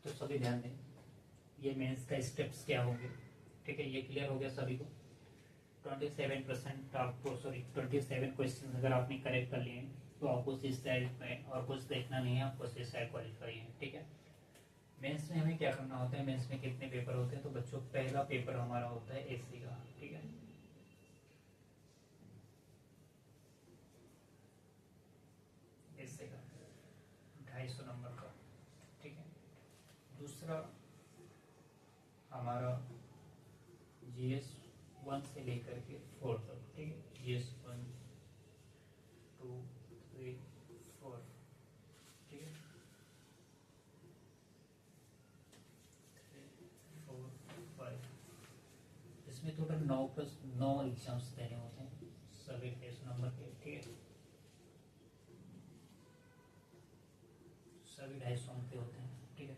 तो सभी ध्यान दें, ये मेंस का स्टेप्स क्या होंगे, ठीक है। ये क्लियर हो गया सभी को। 27% आपको, सॉरी 27 क्वेश्चन अगर आपने करेक्ट कर लिए हैं तो आपको सी साइड में और कुछ देखना नहीं है, आपको सी साइड क्वालिफाई है, ठीक है। मेंस में हमें क्या करना होता है, मेंस में कितने पेपर होते हैं, तो बच्चों पहला पेपर हमारा होता है एसी का, ठीक है। एसी का 250 नंबर का, ठीक है। दूसरा हमारा जीएस 1 से लेकर के 4 तक, ठीक है। जीएस 1 2 3 4, ठीक है। 3 4 5, इसमें टोटल 9+9 एग्जाम्स देने होते हैं, सभी 250 नंबर के, ठीक है। सभी 250 अंक के होते हैं, ठीक है।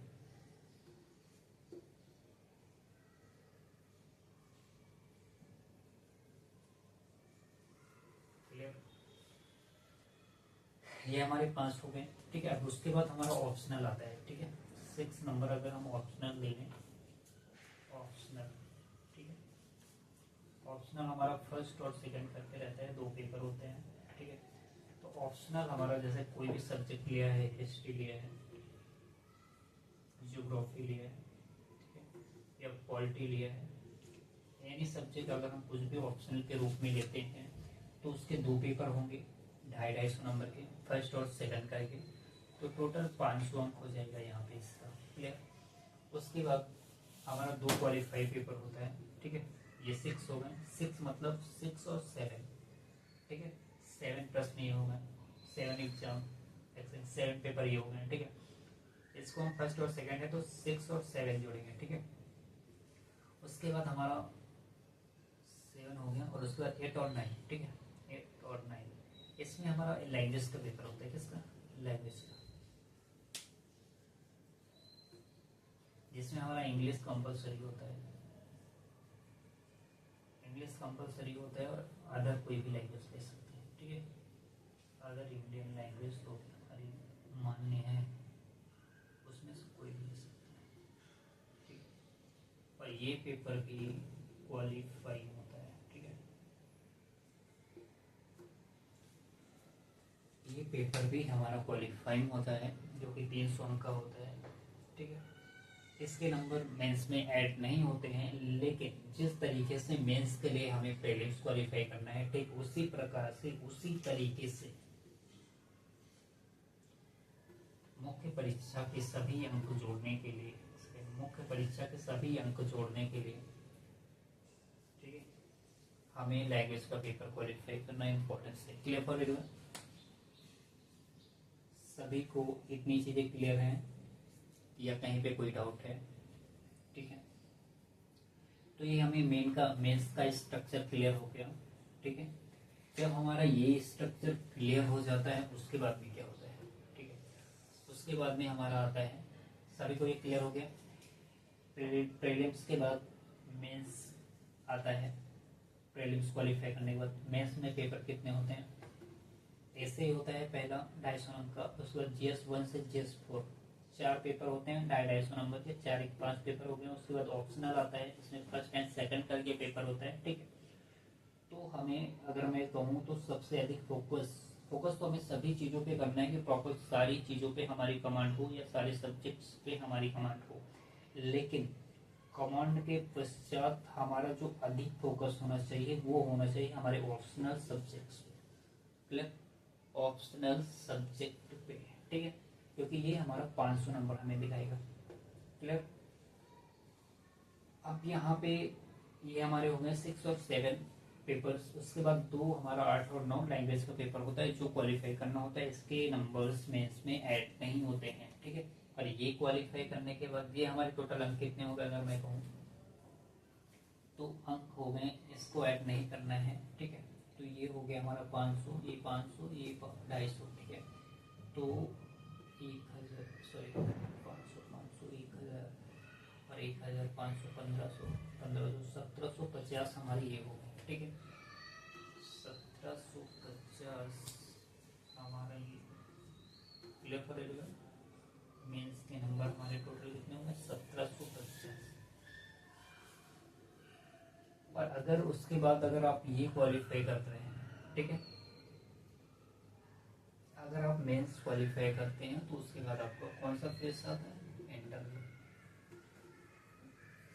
क्लियर, ये हमारे 5 हो गए, ठीक है। अब उसके बाद हमारा ऑप्शनल आता है, ठीक है। 6 नंबर अगर हम ऑप्शनल ले लें, ऑप्शनल, ठीक है। ऑप्शनल हमारा फर्स्ट और सेकंड करके रहता है, 2 पेपर होते हैं, ठीक है। तो ऑप्शनल हमारा जैसे कोई भी सब्जेक्ट लिया है, हिस्ट्री लिया है, ज्योग्राफी लिया है, ठीक है, या पॉलिटी लिया है, एनी सब्जेक्ट अगर हम कुछ भी ऑप्शनल के रूप में लेते हैं तो उसके 2 पेपर होंगे 250-250 नंबर के, फर्स्ट और सेकंड करके। तो टोटल 500 अंक हो जाएगा यहाँ पे इसका, क्लियर। उसके बाद हमारा 2 क्वालिफाई पेपर होता है, ठीक है। ये 6 हो गए, 6 मतलब 6 और 7, ठीक है। 7 प्लस में ये होगा 7 एग्जाम, 7 पेपर ये हो गए, ठीक है। इसको हम फर्स्ट और सेकंड है तो 6 और 7 जोड़ेंगे, ठीक है। उसके बाद हमारा 7 हो गया, और उसके बाद 8 और 9, ठीक है। 8 और 9, इसमें हमारा लैंग्वेज का पेपर होता है, किसका, लैंग्वेज का, जिसमें हमारा इंग्लिश कंपलसरी होता है, इंग्लिश कंपलसरी होता है, और अदर कोई भी लैंग्वेज ले सकते हैं, ठीक है। अदर इंडियन लैंग्वेज तो हमारी मान्य है, उसमें से कोई भी ले सकते हैं, ठीक है। और ये पेपर भी क्वालिफाई होता है, ठीक है। ये पेपर भी हमारा क्वालिफाइंग होता है, जो कि 300 अंक का होता है, ठीक है। इसके नंबर मेंस में ऐड नहीं होते हैं, लेकिन जिस तरीके से मेंस के लिए हमें प्रीलिम्स क्वालिफाई करना है, ठीक उसी प्रकार से, उसी तरीके से मुख्य परीक्षा के सभी अंक जोड़ने के लिए, मुख्य परीक्षा के सभी अंक जोड़ने के लिए, ठीक है, हमें लैंग्वेज का पेपर क्वालिफाई करना इम्पोर्टेंस है। क्लियर फॉर एवरीवन, सभी को इतनी चीजें क्लियर हैं या कहीं पे कोई डाउट है, ठीक है। तो ये हमें मेंस का स्ट्रक्चर क्लियर हो गया, ठीक है। जब हमारा ये स्ट्रक्चर क्लियर हो जाता है उसके बाद में क्या होता है, ठीक है। उसके बाद में हमारा आता है, सभी को ये क्लियर हो गया, प्रीलिम्स के बाद मेंस आता है। प्रीलिम्स क्वालिफाई करने के बाद मेंस में पेपर कितने होते हैं, ऐसे ही होता है, पहला 250 अंक का, उसके बाद जीएस 1 से जीएस 4 4 पेपर होते हैं 250 नंबर के, 4 1 5 पेपर हो गए। उसके बाद ऑप्शनल आता है, इसमें फर्स्ट एंड सेकंड करके पेपर होता है, ठीक है। तो हमें, अगर मैं कहूँ तो सबसे अधिक फोकस तो हमें सभी चीज़ों पे करना है कि प्रॉपर सारी चीज़ों पे हमारी कमांड हो, या सारे सब्जेक्ट्स पे हमारी कमांड हो, लेकिन कमांड के पश्चात हमारा जो अधिक फोकस होना चाहिए वो होना चाहिए हमारे ऑप्शनल सब्जेक्ट्स पे, क्लियर, ऑप्शनल सब्जेक्ट पे, ठीक है, क्योंकि ये हमारा 500 नंबर हमें दिखाएगा, क्लियर। अब यहाँ पे ये हमारे हो गए 6 और 7 पेपर्स। उसके बाद 2 हमारा 8 और 9 लैंग्वेज का पेपर होता है, जो क्वालिफाई करना होता है, इसके नंबर्स में इसमें ऐड नहीं होते हैं, ठीक है। और ये क्वालिफाई करने के बाद ये हमारे टोटल अंक कितने हो गए, अगर मैं कहूँ तो अंक हो गए, इसको ऐड नहीं करना है, ठीक है। तो ये हो गया हमारा 500, ये 500, ये 250, ठीक है। तो 1000, सॉरी 500 500 1000 और 1500 1500 1500 1750 हमारी ये हो गई, ठीक है। 1750 हमारा ये क्लियर करेगा। मेंस के नंबर हमारे टोटल कितने होंगे 1750। और अगर उसके बाद अगर आप ये क्वालिफाई कर रहे हैं, ठीक है, अगर आप मेंस क्वालिफाई करते हैं तो उसके बाद आपको कौन सा फेस आता है, इंटरव्यू।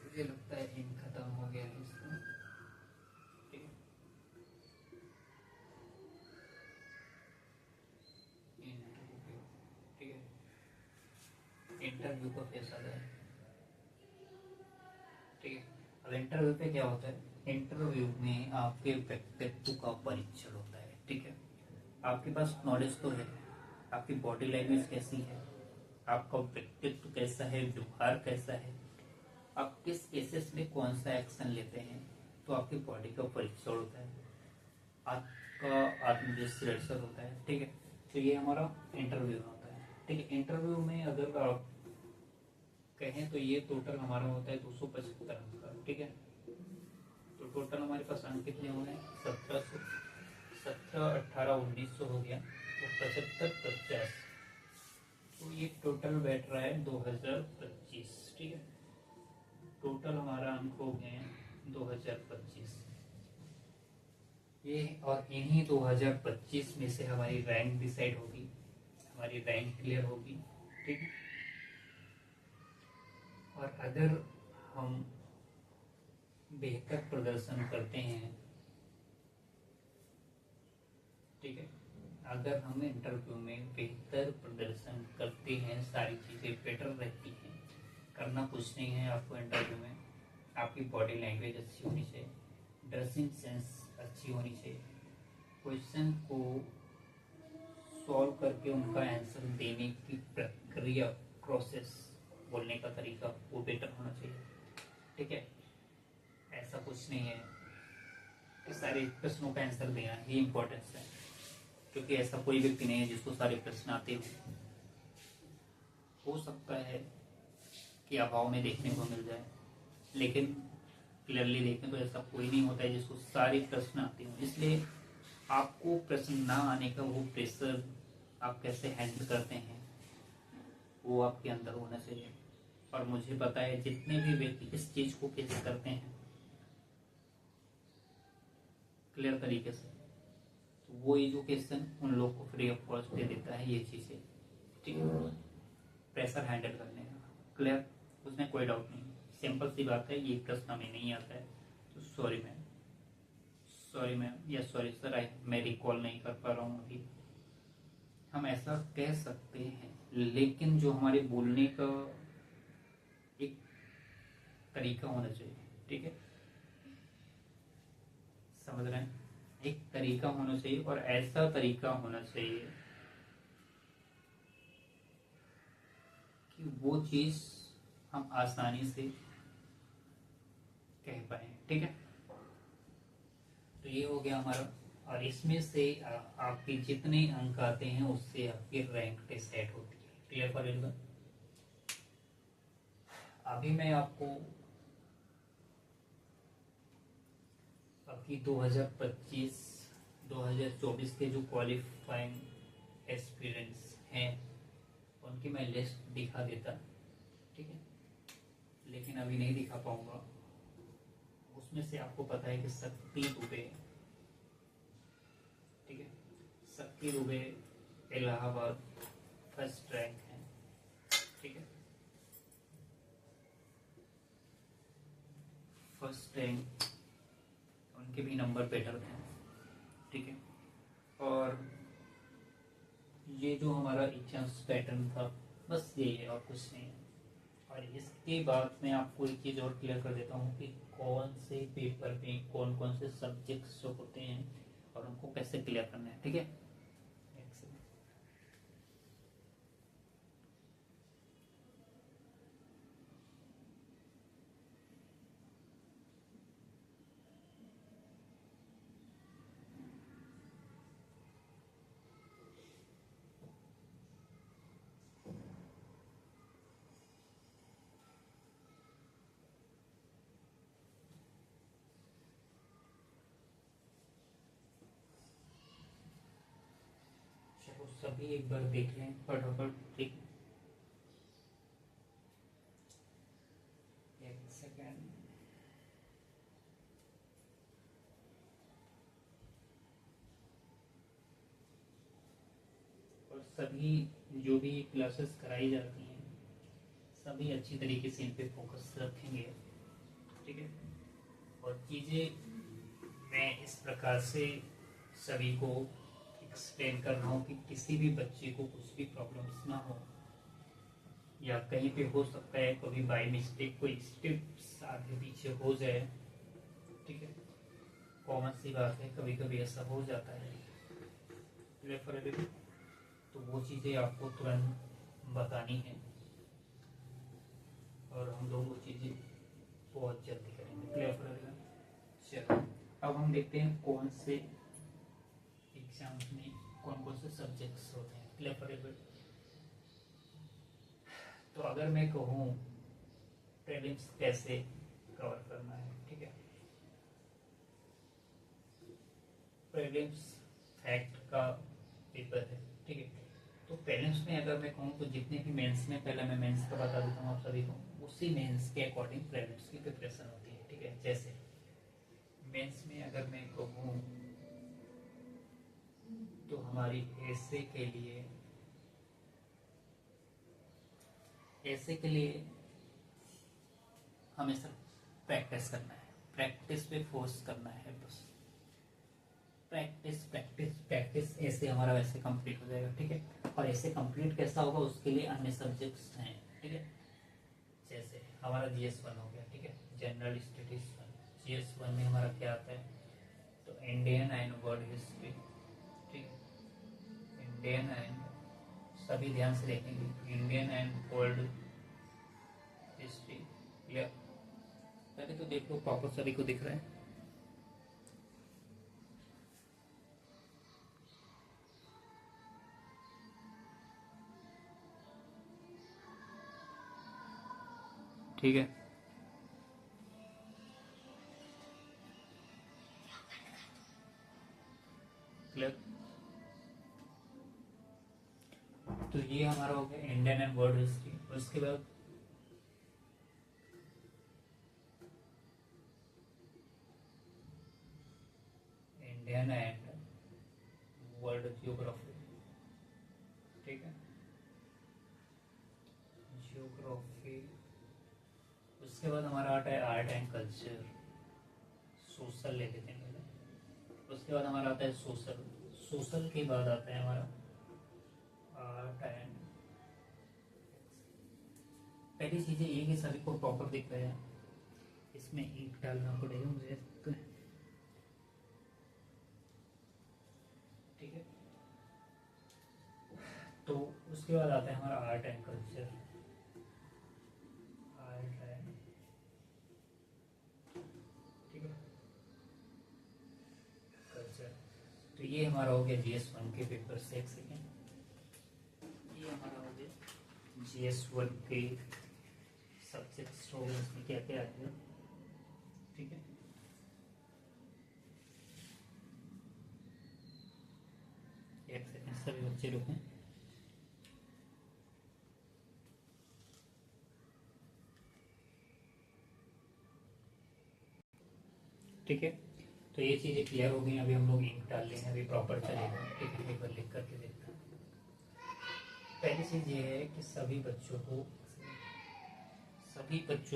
मुझे लगता है इन खत्म हो गया है इसका, ठीक है। इंटरव्यू, ठीक है, इंटरव्यू का फेस आता है, ठीक है। अब इंटरव्यू पे क्या होता है, इंटरव्यू में आपके व्यक्तित्व का परीक्षण होता है, ठीक है। आपके पास नॉलेज तो है, आपकी बॉडी लैंग्वेज कैसी है, आपका व्यक्तित्व कैसा है, व्यवहार कैसा है, आप किस केसेस में कौन सा एक्शन लेते हैं, तो आपकी बॉडी का परीक्षण होता है, आपका आत्मविश्लेषण होता है, ठीक है। तो ये हमारा इंटरव्यू होता है, ठीक है। इंटरव्यू में अगर आप कहें तो ये टोटल हमारा होता है 275 अंक का, ठीक है। तो टोटल हमारे पास अंक कितने हो गए, 1700, 17, 18, 1900 हो गया, तो 75, 50, तो ये टोटल बैठ रहा है 2025, ठीक है। टोटल हमारा अंक हो गए 2025 ये, और इन्हीं 2025 में से हमारी रैंक डिसाइड होगी, हमारी रैंक क्लियर होगी, ठीक है। और अगर हम बेहतर प्रदर्शन करते हैं, ठीक है, अगर हम इंटरव्यू में बेहतर प्रदर्शन करते हैं, सारी चीज़ें बेटर रहती हैं, करना कुछ नहीं है आपको इंटरव्यू में, आपकी बॉडी लैंग्वेज अच्छी होनी चाहिए, ड्रेसिंग सेंस अच्छी होनी चाहिए, क्वेश्चन को सॉल्व करके उनका आंसर देने की प्रक्रिया, प्रोसेस, बोलने का तरीका वो बेटर होना चाहिए, ठीक है। ऐसा कुछ नहीं है कि सारे प्रश्नों का आंसर देना ही इम्पोर्टेंस है, क्योंकि ऐसा कोई व्यक्ति नहीं है जिसको सारे प्रश्न आते हो सकता है कि अभाव में देखने को मिल जाए, लेकिन क्लियरली देखें तो ऐसा कोई नहीं होता है जिसको सारे प्रश्न आते हो। इसलिए आपको प्रश्न ना आने का वो प्रेशर आप कैसे हैंडल करते हैं वो आपके अंदर होना चाहिए। और मुझे पता है जितने भी व्यक्ति इस चीज को फेस करते हैं क्लियर तरीके से, तो वो एजुकेशन उन लोग को फ्री ऑफ कॉस्ट दे देता है ये चीजें, ठीक है, प्रेशर हैंडल करने का, क्लियर, उसमें कोई डाउट नहीं। सिंपल सी बात है, ये प्रश्न हमें नहीं आता है तो सॉरी मैम या सॉरी सर, मैं रिकॉल नहीं कर पा रहा हूँ अभी, हम ऐसा कह सकते हैं। लेकिन जो हमारे बोलने का एक तरीका होना चाहिए, ठीक है, समझ रहे हैं, एक तरीका होना चाहिए, और ऐसा तरीका होना चाहिए कि वो चीज हम आसानी से कह पाए, ठीक है। तो ये हो गया हमारा, और इसमें से आपके जितने अंक आते हैं उससे आपकी रैंक डिसाइड होती है, क्लियर फॉर एवरीवन। अभी मैं आपको आपकी 2025 2024 के जो क्वालिफाइंग एस्पिरेंट्स हैं उनकी मैं लिस्ट दिखा देता, ठीक है, लेकिन अभी नहीं दिखा पाऊंगा। उसमें से आपको पता है कि शक्ति दुबे, ठीक है, शक्ति दुबे इलाहाबाद फर्स्ट रैंक है, ठीक है, फर्स्ट रैंक, उनके भी नंबर बेटर थे, ठीक है। और ये जो हमारा एग्जाम्स पैटर्न था बस यही है और कुछ नहीं है। और इसके बाद मैं आपको एक चीज़ और क्लियर कर देता हूँ कि कौन से पेपर में कौन कौन से सब्जेक्ट्स जो होते हैं और उनको कैसे क्लियर करना है, ठीक है। चलो सभी एक बार देख लें फटाफट, ठीक है। सभी जो भी क्लासेस कराई जाती हैं सभी अच्छी तरीके से इन पे फोकस रखेंगे, ठीक है। और चीज़ें मैं इस प्रकार से सभी को एक्सप्लेन कर रहा हूँ कि किसी भी बच्चे को कुछ भी प्रॉब्लम्स ना हो, या कहीं पे हो सकता है कभी बाय मिस्टेक कोई स्टेप्स आगे पीछे हो जाए, ठीक है, कॉमन सी बात है, कभी कभी ऐसा हो जाता है रेफरेबल, तो वो चीज़ें आपको तुरंत बतानी है और हम लोग वो चीज़ें बहुत जल्दी करेंगे। Clear for? चलो अब हम देखते हैं कौन से एग्जाम्स में कौन कौन से सब्जेक्ट्स होते हैं। Clear for? तो अगर मैं कहूँ प्रीलिम्स कैसे कवर करना है, ठीक है, प्रीलिम्स फैक्ट का पेपर है, ठीक है। तो प्रीलिम्स में अगर मैं कहूँ तो जितने भी मेंस में, पहले मैं मेंस का बता देता हूँ आप सभी को, उसी मेंस के अकॉर्डिंग प्रीलिम्स की प्रिपरेशन होती है, ठीक है। जैसे मेंस में अगर मैं कहूँ तो हमारी ऐसे के लिए हमेशा प्रैक्टिस करना है, प्रैक्टिस पे फोर्स करना है बस। प्रैक्टिस प्रैक्टिस प्रैक्टिस, ऐसे हमारा वैसे कंप्लीट हो जाएगा, ठीक है। और ऐसे कंप्लीट कैसा होगा उसके लिए अन्य सब्जेक्ट्स हैं, ठीक है। जैसे हमारा GS1 हो गया, ठीक है, जनरल स्टडीज 1। GS1 में हमारा क्या आता है, तो इंडियन एंड वर्ल्ड हिस्ट्री, ठीक है, इंडियन एंड, सभी ध्यान से देखेंगे, Indian and world history. Clear? पहले तो देख लो प्रॉपर सभी को दिख रहा है। ठीक है, क्लियर? तो ये हमारा हो गया इंडियन एंड वर्ल्ड हिस्ट्री। उसके बाद इंडियन एंड वर्ल्ड जियोग्राफी, ठीक है, जियोग्राफी। उसके बाद हमारा आता है आर्ट एंड कल्चर, सोशल ले लेते हैं पहले। उसके बाद हमारा आता है सोशल, सोशल के बाद आता है हमारा आर्ट एंड। पहली चीज़ें ये कि सभी को प्रॉपर दिख रहा है, इसमें ईंट डालना पड़ेगा मुझे, ठीक है। तो उसके बाद आता है हमारा art and culture, art and, ठीक है, कल्चर। तो ये हमारा हो गया GS1 के पेपर से। एक सेकेंड, ये हमारा हो गया GS1 के सब्जेक्ट्स हो गए, इसमें क्या क्या आ गया, ठीक है। एक सेकेंड सभी बच्चे रुकें। ठीक है, तो ये चीज़ें क्लियर हो गई। अभी हम लोग इंक डाल लेंगे, अभी प्रॉपर चलेगा, ठीक है। एक बार लिख करके देखते हैं। पहली चीज़ ये है कि सभी बच्चों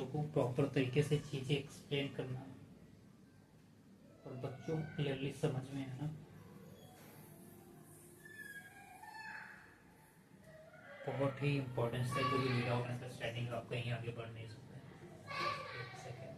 को प्रॉपर तरीके से चीज़ें एक्सप्लेन करना और बच्चों को क्लियरली समझ में आना बहुत ही इम्पोर्टेंट है, क्योंकि विदाउट अंडरस्टैंडिंग आप कहीं आगे बढ़ नहीं सकते। एक सेकेंड,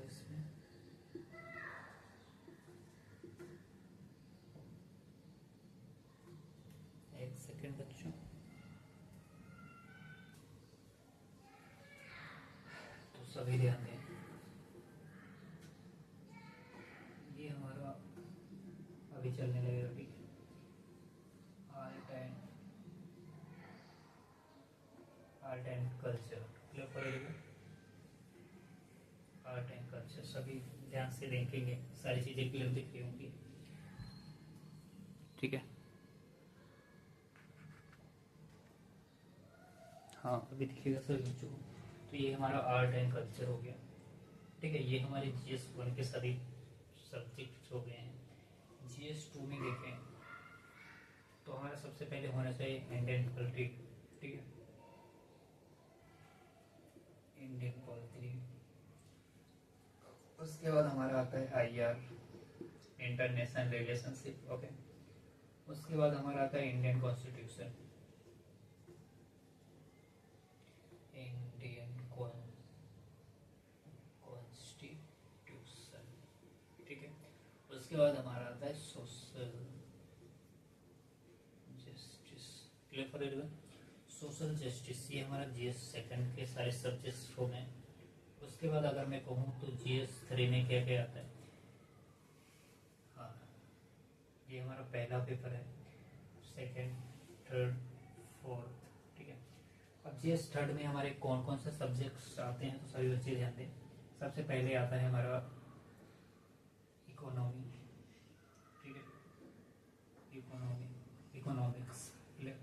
इसमें एक सेकेंड बच्चों, तो सभी ध्यान दें। ये हमारा अभी चलने लगेगा, ठीक है, art art and culture, clear करेगा। आर्ट एंड कल्चर सभी ध्यान से देखेंगे, सारी चीजें क्लियर दिख रही होंगी, ठीक है। हाँ अभी दिखेगा सर बच्चों को। तो ये हमारा आर्ट एंड कल्चर हो गया, ठीक है। ये हमारे GS1 के सभी सब्जेक्ट हो गए हैं। GS2 में देखें तो हमारा सबसे पहले होना चाहिए इंडियन पॉलिटी, ठीक है, इंडियन पॉलिटी। उसके बाद हमारा आता है IR, इंटरनेशनल रिलेशनशिप, ओके। उसके बाद हमारा आता है इंडियन कॉन्स्टिट्यूशन, इंडियन कॉन्स्टिट्यूशन, ठीक है। उसके बाद हमारा आता है social justice, clear for everyone. Social justice ये हमारा GS2 के सारे सब्जेक्ट्स हो गए। उसके बाद अगर मैं कहूँ तो GS3 में क्या क्या आता है, हाँ ये हमारा पहला पेपर है, सेकंड, थर्ड, फोर्थ, ठीक है। अब GS3 में हमारे कौन कौन से सब्जेक्ट्स आते हैं तो सभी बच्चे ध्यान दें। सबसे पहले आता है हमारा इकोनॉमी, ठीक है, economics, clear.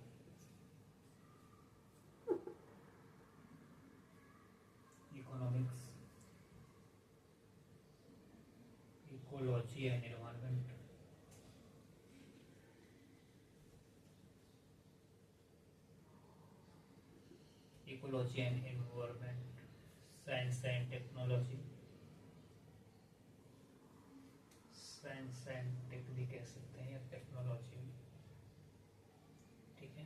Economics, ecology and environment, ecology and environment, science and technology, science and tech भी कह सकते हैं या टेक्नोलॉजी, ठीक है,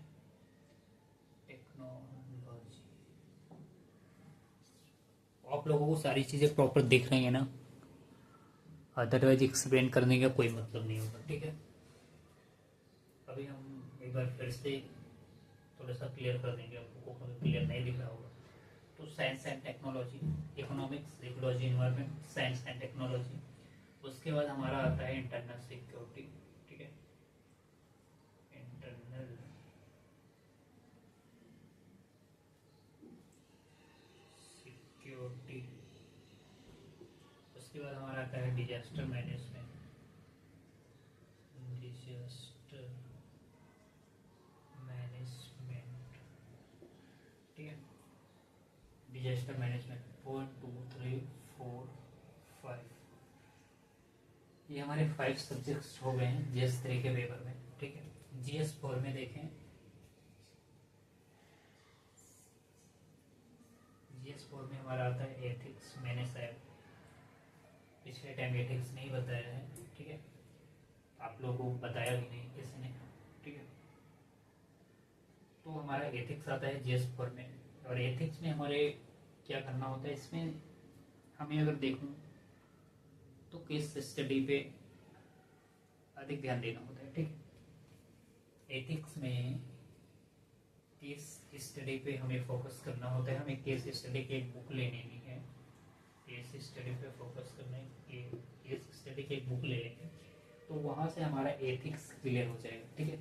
टेक्नोलॉजी। आप लोगों को सारी चीजें प्रॉपर दिख रही है ना, अदरवाइज एक्सप्लेन करने का कोई मतलब नहीं होगा, ठीक है। अभी हम एक बार फिर से थोड़ा सा क्लियर कर देंगे आपको, अगर क्लियर नहीं दिख रहा होगा तो। Science and technology, economics, ecology, environment, science and technology. उसके बाद हमारा आता है इंटरनल सिक्योरिटी, ठीक है, इंटरनल सिक्योरिटी। उसके बाद हमारा आता है डिजास्टर मैनेजमेंट, डिजास्टर मैनेजमेंट, ठीक है, डिजास्टर मैनेजमेंट 1 2 3 4 5, ये हमारे 5 सब्जेक्ट्स हो गए हैं GS3 के पेपर में, ठीक है। GS4 में देखें, GS4 में हमारा आता है एथिक्स। मैंने शायद पिछले टाइम एथिक्स नहीं बताया है, ठीक है, आप लोगों को बताया भी नहीं किसी ने, ठीक है। तो हमारा एथिक्स आता है GS4 में। और एथिक्स में हमारे क्या करना होता है, इसमें हमें अगर देखूं तो केस स्टडी पे अधिक ध्यान देना होता है, ठीक है। एथिक्स में केस स्टडी पे हमें फोकस करना होता है। हमें केस स्टडी की एक बुक लेनी है, केस स्टडी पे फोकस करना है, केस स्टडी की एक बुक ले लेंगे तो वहां से हमारा एथिक्स क्लियर हो जाएगा, ठीक है,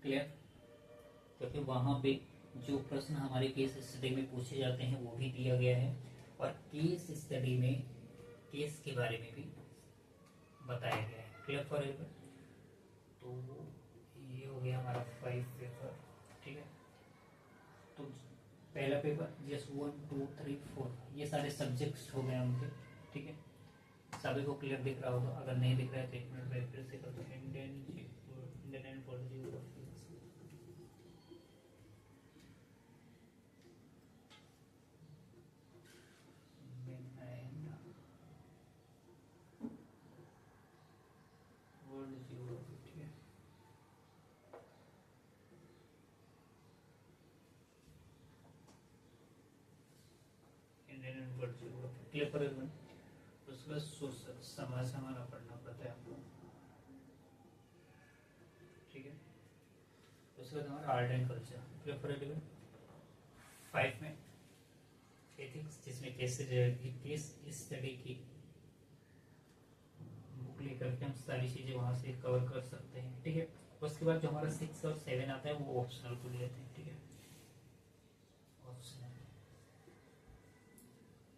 क्लियर। क्योंकि वहां पे जो प्रश्न हमारे केस स्टडी में पूछे जाते हैं वो भी दिया गया है, और केस स्टडी में केस के बारे में भी बताया गया है, क्लियर फॉर एवर। तो ये हो गया हमारा 5 पेपर, ठीक है। तो पहला पेपर GS1 2 3 4 ये सारे सब्जेक्ट्स हो गए उनके, ठीक है। सभी को क्लियर दिख रहा होगा, अगर नहीं दिख रहा है तो 1 मिनट में फिर से कर दो। इंडियन एंड पॉलिटी, क्लियर पर। उसके बाद सोशल, समाज हमारा पढ़ना पड़ता है आपको, ठीक है। उसके बाद हमारा आर्ट एंड कल्चर, क्लियर पर। 5 में एथिक्स, जिसमें केस स्टडी की बुक लेकर के हम सारी चीजें वहां से कवर कर सकते हैं, ठीक है। उसके बाद जो हमारा 6 और 7 आता है वो ऑप्शनल को लेते हैं, ठीक है। ऑप्शनल,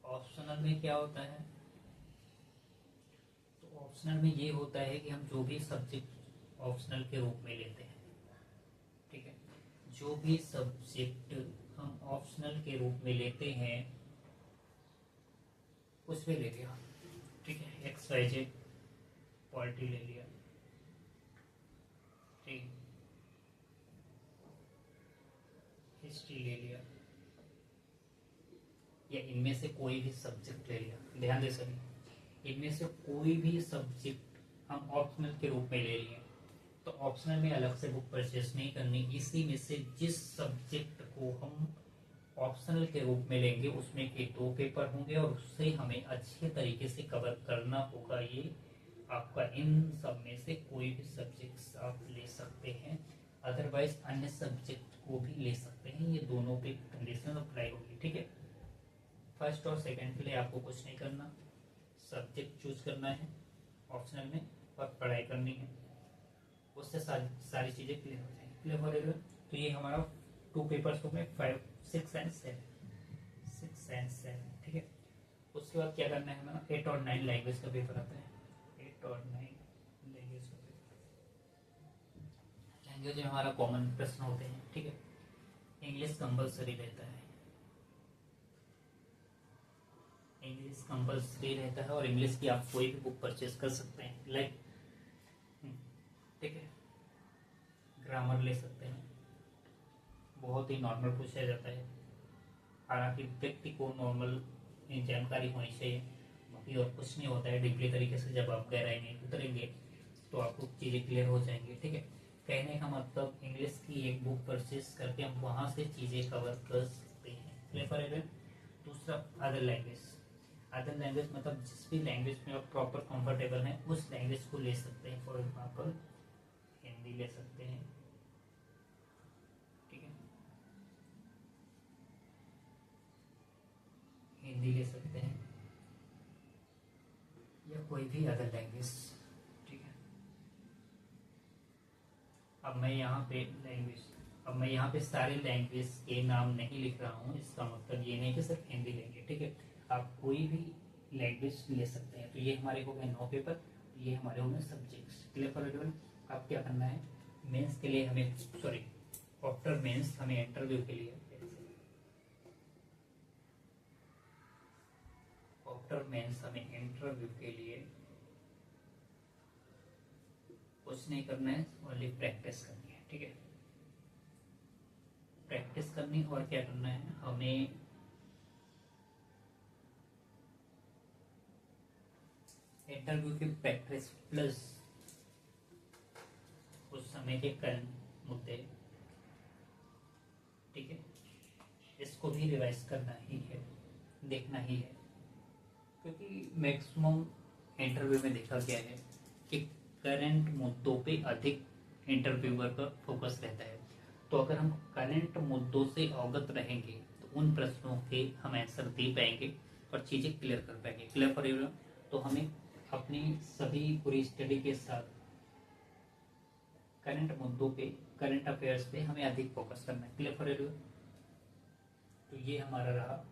ऑप्शनल में क्या होता है, तो ऑप्शनल में ये होता है कि हम जो भी सब्जेक्ट ऑप्शनल के रूप में लेते हैं, ठीक है, जो भी सब्जेक्ट हम ऑप्शनल के रूप में लेते हैं उसमें ले लिया, ठीक है, XYZ पॉलिटी ले लिया, ठीक, हिस्ट्री ले लिया, या इनमें से कोई भी सब्जेक्ट ले लिया, ध्यान दे सभी, इनमें से कोई भी सब्जेक्ट हम ऑप्शनल के रूप में ले लिए, तो ऑप्शनल में अलग से बुक परचेस नहीं करनी, इसी में से जिस सब्जेक्ट को हम ऑप्शनल के रूप में लेंगे उसमें के 2 पेपर होंगे और उससे हमें अच्छे तरीके से कवर करना होगा। ये आपका इन सब में से कोई भी सब्जेक्ट्स आप ले सकते हैं, अदरवाइज अन्य सब्जेक्ट को भी ले सकते हैं, ये दोनों पे कंडीशन अप्लाई होगी, ठीक है। फर्स्ट और सेकंड के लिए आपको कुछ नहीं करना, सब्जेक्ट चूज करना है ऑप्शनल में और पढ़ाई करनी है, उससे सारी चीज़ें क्लियर हो जाएंगी, क्लियर हो रही है। तो ये हमारा 2 पेपर्स हो गए, 5, 6 एंड 7, ठीक है। उसके बाद क्या करना है हमारा 8 और 9 लैंग्वेज का पेपर आता है, 8 और 9 लैंग्वेज का पेपर। लैंग्वेज में हमारा कॉमन प्रश्न होते हैं, ठीक है। इंग्लिश कंपल्सरी रहता है, इंग्लिश कंपल्सरी रहता है और इंग्लिश की आप कोई भी बुक परचेज कर सकते हैं, लाइक, ठीक है, ग्रामर ले सकते हैं, बहुत ही नॉर्मल पूछा जाता है, हालांकि व्यक्ति को नॉर्मल जानकारी होनी चाहिए, बाकी और कुछ नहीं होता है। डीपली तरीके से जब आप गहराई में उतरेंगे तो आपको चीज़ें क्लियर हो जाएंगी, ठीक है। कहने का मतलब इंग्लिश की एक बुक परचेज करके हम वहाँ से चीज़ें कवर कर सकते हैं, क्लियर फॉर एवरीवन। दूसरा अदर लैंग्वेज, अदर लैंग्वेज मतलब जिस भी लैंग्वेज में आप प्रॉपर कंफर्टेबल हैं उस लैंग्वेज को ले सकते हैं, फॉर एग्जाम्पल हिंदी ले सकते हैं, ठीक है, हिंदी ले सकते हैं या कोई भी अदर लैंग्वेज, ठीक है। अब मैं यहाँ पे सारे लैंग्वेज के नाम नहीं लिख रहा हूँ, इसका मतलब ये नहीं कि सिर्फ हिंदी लेंगे, ठीक है, आप कोई भी लैंग्वेज ले सकते हैं। तो ये हमारे हो गए 9 पेपर, ये हमारे हो गए सब्जेक्ट्स, क्लियर फॉर एवरीवन। अब क्या करना है, मेंस के लिए हमें, सॉरी, आफ्टर मेंस हमें इंटरव्यू के लिए, आफ्टर मेंस हमें इंटरव्यू के लिए कुछ नहीं करना है, ओनली प्रैक्टिस करनी है, ठीक है, प्रैक्टिस करनी। और क्या करना है, हमें इंटरव्यू की प्रैक्टिस प्लस उस समय के करंट मुद्दे, ठीक है, इसको भी रिवाइज करना ही है, देखना ही है, क्योंकि मैक्सिमम इंटरव्यू में देखा गया है कि करंट मुद्दों पे अधिक इंटरव्यूअर का फोकस रहता है। तो अगर हम करंट मुद्दों से अवगत रहेंगे तो उन प्रश्नों के हम आंसर दे पाएंगे और चीज़ें क्लियर कर पाएंगे, क्लियर फॉर एवरीवन। तो हमें अपनी सभी पूरी स्टडी के साथ करंट मुद्दों पे, करंट अफेयर्स पे हमें अधिक फोकस करना है, क्लियर फॉर एवरीवन। तो ये हमारा रहा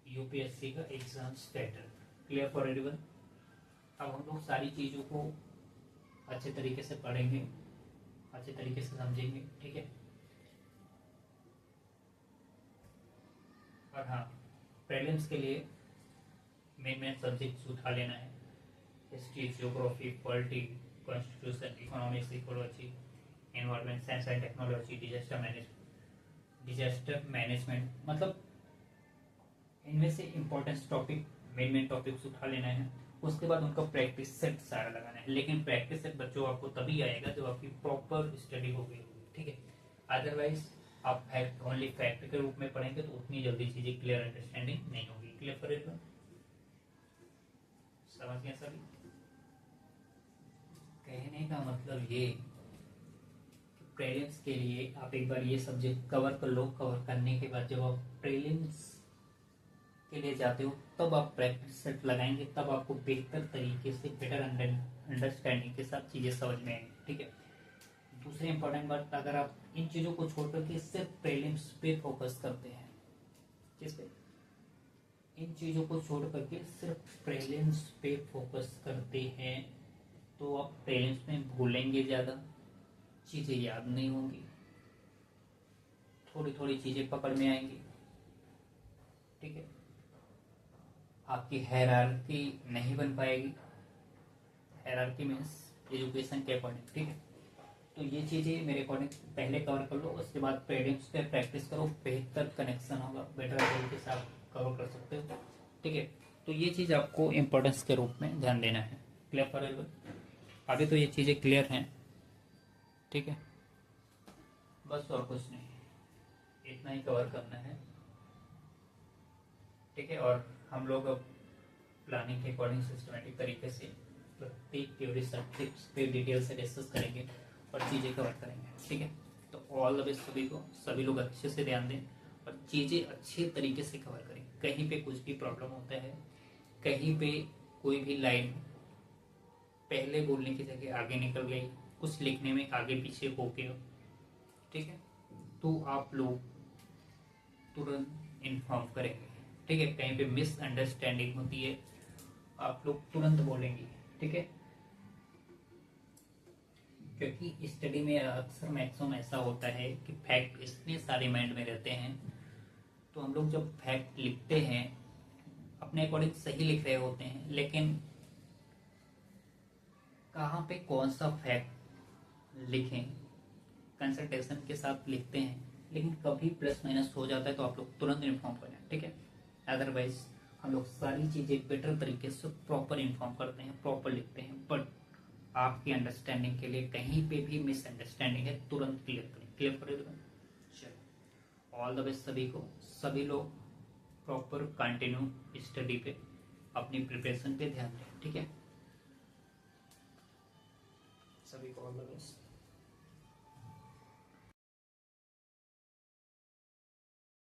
यूपीएससी का exams pattern, clear for everyone. अब हम लोग सारी चीज़ों को अच्छे तरीके से पढ़ेंगे, अच्छे तरीके से समझेंगे, ठीक है। और हाँ, प्रीलिम्स के लिए मेन सब्जेक्ट्स उठा लेना है, history, geography, polity, constitution, economics, ecology, environment science and technology, disaster management, मतलब इनमें से इम्पोर्टेंस टॉपिक, मेन टॉपिक्स उठा लेना है। उसके बाद उनका प्रैक्टिस सेट सारा लगाना है, लेकिन प्रैक्टिस सेट बच्चों आपको तभी आएगा जब आपकी प्रॉपर स्टडी हो गई होगी, ठीक है। अदरवाइज आप फैक्ट, ओनली फैक्ट के रूप में पढ़ेंगे तो उतनी जल्दी चीजें क्लियर अंडरस्टैंडिंग नहीं होगी, क्लियर फॉर एवरीवन, समझ गए सभी। कहने का मतलब ये कि प्रीलिम्स के लिए आप एक बार ये सब्जेक्ट कवर कर लो, कवर करने के बाद जब आप प्रीलिम्स के लिए जाते हो तब आप प्रैक्टिस सेट लगाएंगे, तब आपको बेहतर तरीके से, बेटर अंडरस्टैंडिंग के साथ चीजें समझ में आएंगी, ठीक है। सबसे इम्पोर्टेंट बात, अगर आप इन चीजों को छोड़ करके सिर्फ प्रीलिम्स पे फोकस करते हैं, किस पे, इन चीजों को छोड़ करके सिर्फ प्रीलिम्स पे फोकस करते हैं, तो आप प्रीलिम्स में भूलेंगे ज्यादा, चीजें याद नहीं होंगी, थोड़ी थोड़ी चीजें पकड़ में आएंगी, ठीक है। आपकी हायरार्की नहीं बन पाएगी, हायरार्की मीन्स एजुकेशन के अकॉर्डिंग, ठीक है। तो ये चीजें मेरे अकॉर्डिंग पहले कवर कर लो, उसके बाद प्रीलिम्स पे प्रैक्टिस करो, बेहतर कनेक्शन होगा, बेटर तरीके से आप कवर कर सकते हो, ठीक है। तो ये चीज आपको इम्पोर्टेंस के रूप में ध्यान देना है। Clear for everyone? अभी तो ये चीजें क्लियर हैं, ठीक है, बस और कुछ नहीं, इतना ही कवर करना है, ठीक है। और हम लोग अब प्लानिंग के अकॉर्डिंग सिस्टमेटिक तरीके से प्रत्येक थ्योरी सब्जेक्ट्स पे डिटेल से डिस्कस करेंगे और चीज़ें कवर करेंगे, ठीक है। तो ऑल द बेस्ट सभी को, सभी लोग अच्छे से ध्यान दें और चीज़ें अच्छे तरीके से कवर करें। कहीं पे कुछ भी प्रॉब्लम होता है, कहीं पे कोई भी लाइन पहले बोलने की जगह आगे निकल गई, कुछ लिखने में आगे पीछे हो गया, ठीक है, तो आप लोग तुरंत इन्फॉर्म करेंगे, ठीक है। कहीं पे मिसअंडरस्टैंडिंग होती है, आप लोग तुरंत बोलेंगे, ठीक है। क्योंकि स्टडी में अक्सर मैक्सिमम ऐसा होता है कि फैक्ट इतने सारे माइंड में रहते हैं, तो हम लोग जब फैक्ट लिखते हैं अपने अकॉर्डिंग सही लिख रहे होते हैं, लेकिन कहाँ पे कौन सा फैक्ट लिखें, कंसल्टेशन के साथ लिखते हैं, लेकिन कभी प्लस माइनस हो जाता है तो आप लोग तुरंत इन्फॉर्म करें, ठीक है। अदरवाइज हम लोग सारी चीज़ें बेटर तरीके से प्रॉपर इन्फॉर्म करते हैं, प्रॉपर लिखते हैं, बट आपकी अंडरस्टैंडिंग के लिए कहीं पे भी मिसअंडरस्टैंडिंग है तुरंत क्लियर करें। क्लियर करें तुरंत? चलो, ऑल द बेस्ट सभी को, सभी लोग प्रॉपर कंटिन्यू स्टडी पे, अपनी प्रिपरेशन पे ध्यान दें, ठीक है। सभी को ऑल द बेस्ट।